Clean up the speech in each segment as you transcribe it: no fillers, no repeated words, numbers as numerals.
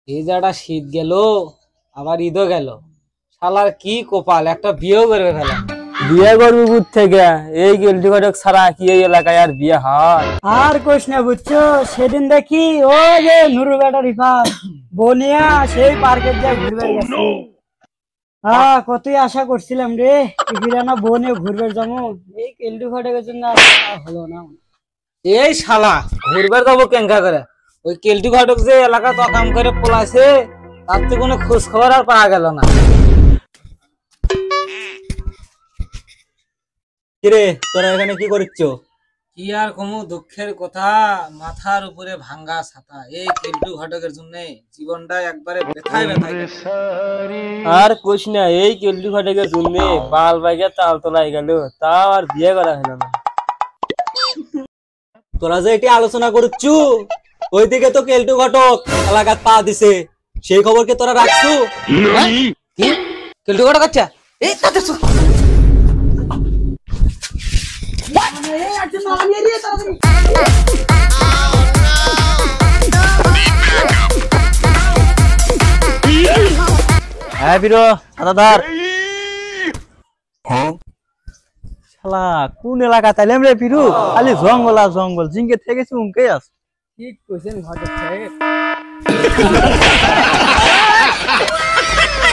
এই যাটা শীত গেল আবার ঈদও গেল, শালার কি কপাল, একটা বিয়েও করবে ফেলা। বিয়ে করবি বুঝ থেকে এই গেলটি ঘটক ছাড়া কি এই এলাকায় আর বিয়ে হয়? আর কোশ না বুঝছো, সেদিন দেখি ও যে নুরু বেটা রিফাত বনিয়া সেই পার্কের যা ঘুরবে গেছে। হ্যাঁ, কতই আশা করছিলাম রে ফিরানা বনে ঘুরবে যাবো, এই কেলটু ঘটকের জন্য আর হলো না। এই শালা ঘুরবার যাবো কেঙ্কা করে, ওই কেলটি ঘটক যে এলাকা দকাম করে পলাইছে তার তো কোনো খোঁজ খবর আর পাওয়া গেল না। কিরে তোরা এখানে কি করছ? কি আর কমু, দুঃখের কথা, মাথার উপরে ভাঙ্গা ছাতা, এই কেলটু ঘটকের জন্য জীবনটা একবারে ব্যথায় ব্যথায় গেছে। আর কোশ না, এই গেলটি ঘটকের জন্য বাল বাইকে তাল তোলাই গেল, তাও আর বিয়ে করা হলো না। তোরা যে এটি আলোচনা করছু, ওইদিকে তো কেলটু ঘটক এলাকাত পা দিছে, সেই খবর কি তোরা রাখছু? কি কেলটু ঘটক? আচ্ছা এই তাতে হ্যাঁ বিরো দাদাদার শালা কোন এলাকা তাইলাম রে পিরু? খালি জঙ্গল আর জঙ্গল, জিঙ্গে থেকেছি উনকে আস। ঠিক কইছেন ঘটক সাহেব।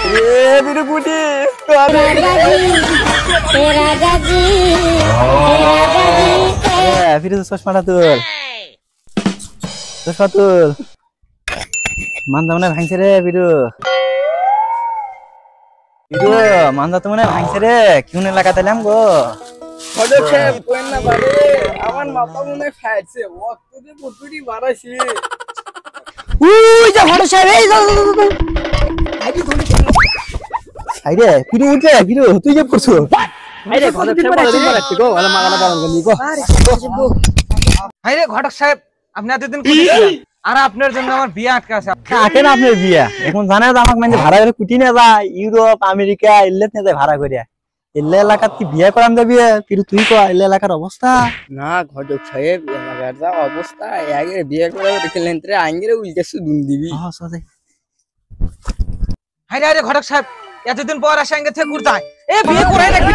এ বিরু কুটি ফিরে চশমাটা তুল, চশমা তুল। মানজা মনে ভাঙছে রে বিরু, বিরু মানজা তো মনে ভাঙছে রে। কোন এলাকা তাইলাম গো? ঘটক সাহেব কইন না বারে, আমার মাথা মনে ফাইছে, ওয়াক্ত যে পুটুরি বাড়াইছে। উই যা ঘটক সাহেব, এই যা আইরে পিরু উঠে, পিরু তুই কি করছো? আইরে ঘটক সাহেব বলে দিন রাখতে গো, ওলা মাগানা পালন করলি গো। হাই রে ঘটক সাহেব, আপনি এতদিন কোথায় ছিলেন? আর আপনার জন্য আমার বিয়ে আটকে আছে। কাটে না আপনার বিয়া এখন জানা যায়, আমাকে মানে ভাড়া করে কুটি নিয়ে যায় ইউরোপ আমেরিকা ইল্লে নিয়ে যায় ভাড়া করিয়া। ইল্লে এলাকাত কি বিয়ে করাম যাবি? পিরু তুই কো ইল্লে এলাকার অবস্থা? না ঘটক সাহেব, এলাকার যা অবস্থা, আগে বিয়ে করে দেখলেন রে আঙ্গিরে উল্টে সুদুন দিবি। হাই রে ঘটক সাহেব, এতদিন পর আসে আঙ্গে থেকে ঘুরতে হয়, এ বিয়ে করে নাকি?